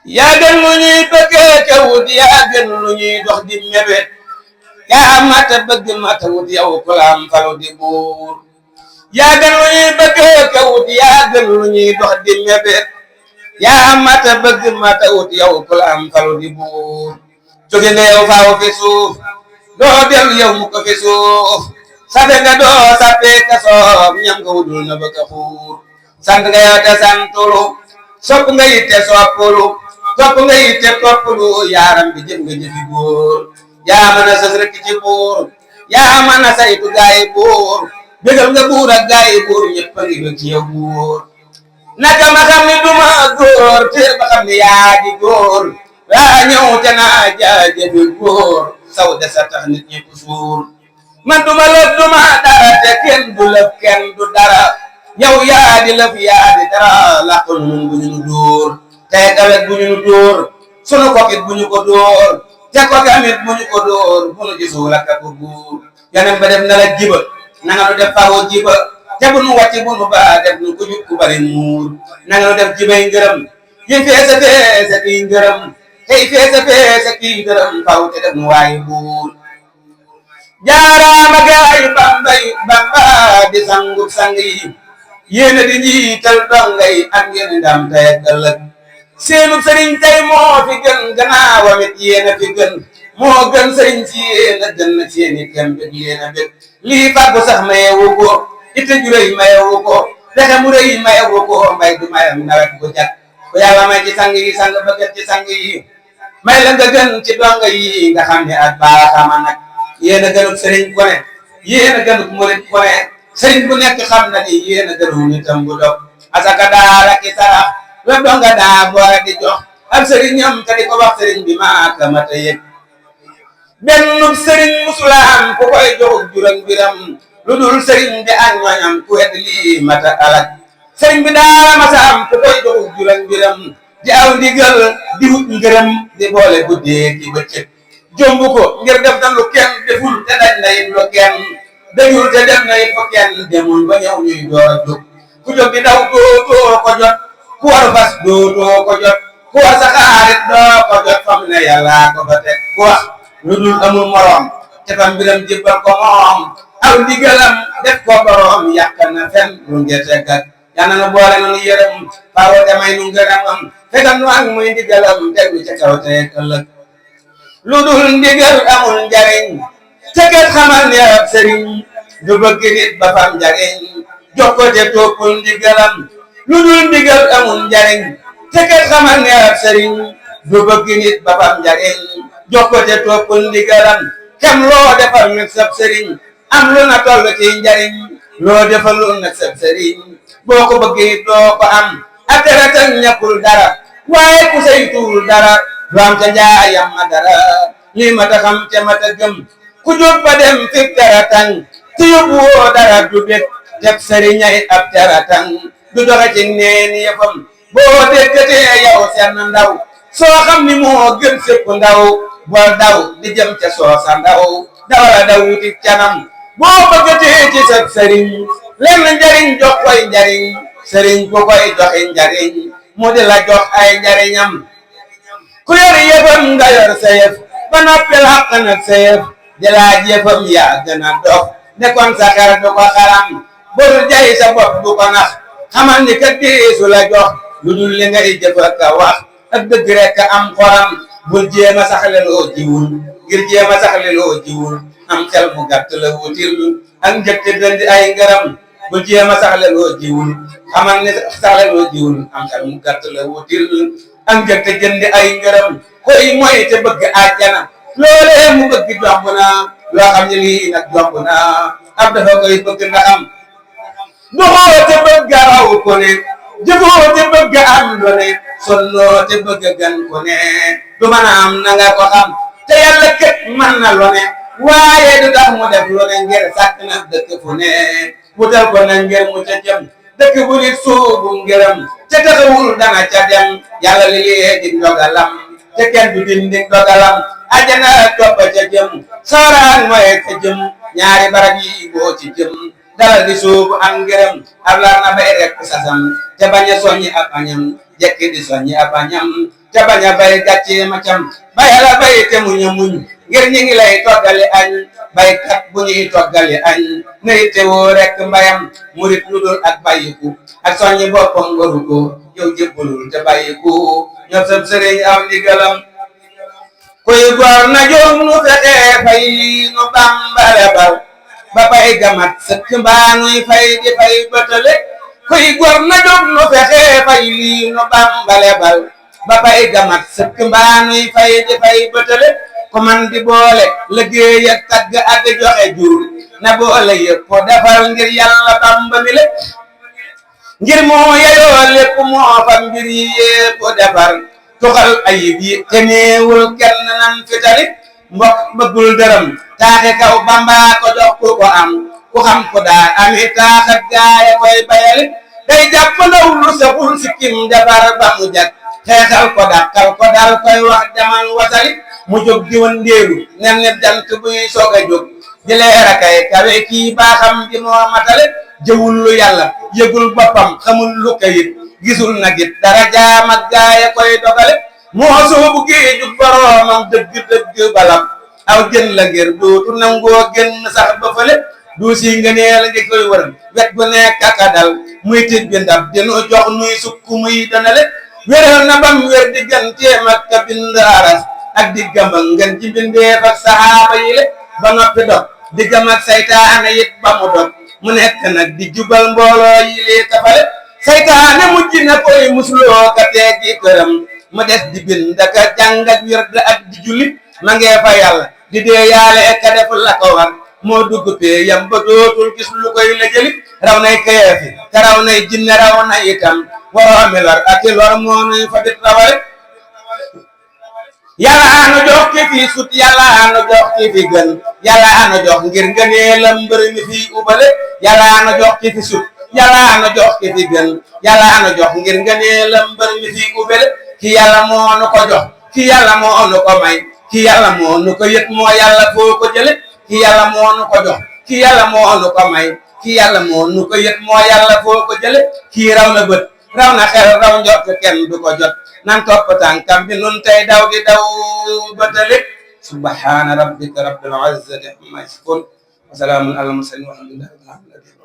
yaa gën lu ñuy bëggee ka wut yaa gën lu ñuy dox di mébét yaa mata bëgg mata wut yow ku la am falu di buur yaa gën lu ñuy bëggee ka wut yaa gën lu ñuy dox di mébét yaa mata bëgg mata wut yow ku la am falu di buur jóge nga yow faaw fi suuf doo dellu yow mu ko fi suuf sabe nga doo sappee ka soob ñam nga wudul na bëgg a xuur sant nga yow te santulu sopp nga yitte soppulu topp nga yitte toppulu yaaram bi jëm nga jëfi góor yaa mën a sës rek ci buur yaa mën a saytu gaayi buur bégal nga buur ak gaayi buur ñëpp a ngi bëgg ci yow buur naka ma xam ni duma góor te ba xam ni yaa di góor waa ñëw te naa jaajëfi góor saw de sa tax nit ñi ko suur man duma lëf duma dara te kenn du lëf kenn du dara yow yaa di lëf yaa di dara làqal nun bu ñu nu dóor te dawet bu ñu nu dóor sunu kokit bu ñu ko dóor te ko tamit bu ñu ko dóor bu nu gisul ak ko buur yeneen ba def na la jiba na nga nu def faawo jiba te bu nu wàcc bu nu baa def nu ko jub ku bari muur na nga nu def jibay ngërëm yi feese feese kii ngërëm tey feese feese kii ngërëm faaw te def nu waayi buur jaaraama gaay bambay bamba di sangu sang yi yéena di njiital dongay ak ngeen ndam tey ak ëllëg seenub sëriñ tey moo fi gën gannaawam it yéena fi gën moo gën sëriñ si yéena gën na seeni kem bég yéena bég lii fàggu sax mayewu ko itte ju rëy mayewu ko pexe mu rëy mayewu ko mbay du mayam nawet bu jag ko yàlla may ci sang yi sang ba gën ci sang yi may la nga gën ci donga yi nga xam ne ak baaxama nag yéena gënut sëriñ ko ne yéena gënut murit ko ne sëriñ bu nekk xam na ni yéena gënu nitam bu dog asaka daara ki sarax web donga daa boole di jox ab sëriñam te di ko wax sëriñ bi maaka mata yëg bennub sëriñ musulaam ku koy joxug juróom biram lu dul sëriñ bi ak ñoñam ku wedd lii mata alak sëriñ bi daara masaam ku koy joxug juróom biram di aw ndigal di wut ngërëm di boole guddee ki bëccëg jombu ko ngir def na lu kenn deful te daj na it lu kenn dajul te dem na it fa kenn demul ba ñëw ñuy door a jóg ku jóg di daw dootoo ko jot ku war fas dootoo ko jot ku war saxaarit doo ko jot fam ne yàlla ko fa teg ku wax lu dul amul morom te fam mbiram jébbal ko moom aw ndigalam def ko borom yàq na fen lu ngete gat yàlla na boole na nu yërëm faaw te may nu ngërëmam fegal nu ak muy ndigalam tegu ca kaw te ëllëg lu dul ndigal amul njariñ te kat xamal ne ab sëriñ du bëgg nit ba fam njariñ jox ko te toppul ndigalam lu dul ndigal amul njariñ te kat xamal ne ab sëriñ du bëgg nit ba fam njariñ jox ko te toppul ndigalam kem loo defal nag sab sëriñ am lu na toll ci njariñ loo defalul nag sab sëriñ boo ko bëggee doo ko am ak teratan ñàkkul dara waaye ku saytuwul dara du am ca njaayam ma dara lii ma ta xam te ma ta gëm ku jóg ba dem fi teratan te yóbbu woo dara du bég teb sëriñay ab teratan du doxe ci neeni yëfam boo déggatee yow seen ndaw soo xam ni moo gën sépp ndaw boo daw di jëm ca soosa ndaw dawala daw wuti canam boo bëggatee ci sab sëriñ lenn njariñ jox koy njariñ sëriñ ku koy joxi njariñ mu di la jox ay njariñam ku yor yëfam nga yor sa yëf ba noppi làq nag sa yëf di laaj yëfam yaa gën a dox ne kon sa xel du ko xaram bul jay sa bopp bu ko nax xamal ni kat diisu la jox lu dul li ngay jëf ak a wax ak dëgg rek am xoram bul jéem a saxle loo jiwul ngir jéem a saxle loo jiwul am xel mu gàtt la wutil ak njëkk dëndi ay ngërëm bul jéem a saxle loo jiwul xamal ni saxle loo jiwul am xel mu gàtt la wutil ak njëkk jëndi ay ngërëm koy mooy te bëgg àjjana loolee mu bëgg jomb na loo xam ne lii nag jomb na ab dafa koy bëgg nga am doxoo te bëgg a raw ko ne jëfoo te bëgg am lu ne sonnoo te bëgg gan ko ne du mën a am na nga ko xam te yàlla kët mën na lu ne waaye du tax mu def lu ne ngir sàkk na dëkk fu ne wutal ko na ngir mu ca jëm dëkk bu nit suubu ngërëm te taxawul dana ca dem yàlla li lee di ndogalam te kenn du dindi ndogalam ajana toppa ca jëm sooraan mooy ca jëm ñaari barab yi boo ci jëm dala di suubu am ngërëm ab lar na bay rek sasam te bañ a soññi ab añam jekki di soññi abañam te bañ a bay gàccee macam bayala bay te muñ a muñ ngir ñi ngi lay toggale añ baykat bu ñuy toggale añ nay teewoo rek mbayam murit lu dul ak bàyyiku ak soññi boppam waru ko yow jébbalul te bàyyiku ñoom sab sëriñ aw ndigalam kuy góor na jóg nu fexe fay nu bambale bal ba pay gamat sëkk mbaa nuy fay di fay bëtale kuy góor na jóg nu fexe fay lii nu bambale bal ba pay gamat sëkk mbaa nuy fay di fay bëtale ku man di boole liggéey ak tagg ak joxe jur na boole yëpp ko defal ngir yàlla Bamba mi lépp ngir moo yeyoo lépp moo fam mbir yi yëpp defar tuxal ayib yi te néewul kenn nan fi talit mbokk bëggul dërëm taaxe kaw Bamba ko jox ku ko am ku xam ko daa ami taax ak gaaya koy bayalit day jàpp ndaw lu saxul sikkim defar ba mu jag xeexal ko dàqal ko dal koy wax demal wasalit mu jóg di wëndeelu nen ne jant buy soog a jóg di leer a kay kawe kii baaxam di moo matale jëwul lu yàlla yëgul boppam xamul lu kayit gisul nagit dara jaam ak gaaya koy dogale moo soobu géejug boroomam dëgg-dëgg balam aw jën la ngir dootu nangoo génn sax ba fële duusi nga nee la ngi koy wër wet gu nekk ak dal muy tij bi ndab dinu jox nuy sukk muy danale wéral na bam wér digganteem ak ka bind aras ak diggam ak ngeen ji bindeef ak saxaaba yi le ba noppi dog diggam ak saytaane it ba mu dog mu nekk nag di jubal mbooloo yi lee tafale saytaane mujj na koy musloo ka teggi këram mu des di bind ka jàng ak wird ak di jullit ma ngee fa yàlla di dee yaale ka def la ko war moo dugg pee yam ba dootul gis lu koy la jëlit raw nay kayeefi te raw nay jinne raw na itam waroomi lor ak i lor moo nuy fa bit rawale yàlla anu jox ki fi sut yàlla anu jox ki fi gën yàlla anu jox ngir ngëneelam mbër mi fi ubale yàlla anu jox ki fi sut yàlla anu jox ki fi gën yàlla anu jox ngir ngëneelam mbër mi fi ubale ki yàlla moo nu ko jox ki yàlla moo nu ko may ki yàlla moo nu ko yët moo yàlla foo ko jële ki yàlla moo nu ko jox ki yàlla moo nu ko may ki yàlla moo nu ko yët moo yàlla foo ko jële kii raw na bët raw na xel raw njort kenn du ko jot nan topp tànkam bi nun tey daw di daw batale subhana rabbika rabbil izzati amma yasifun wa salaamun alal mursalin walhamdulillahi rabbil alamin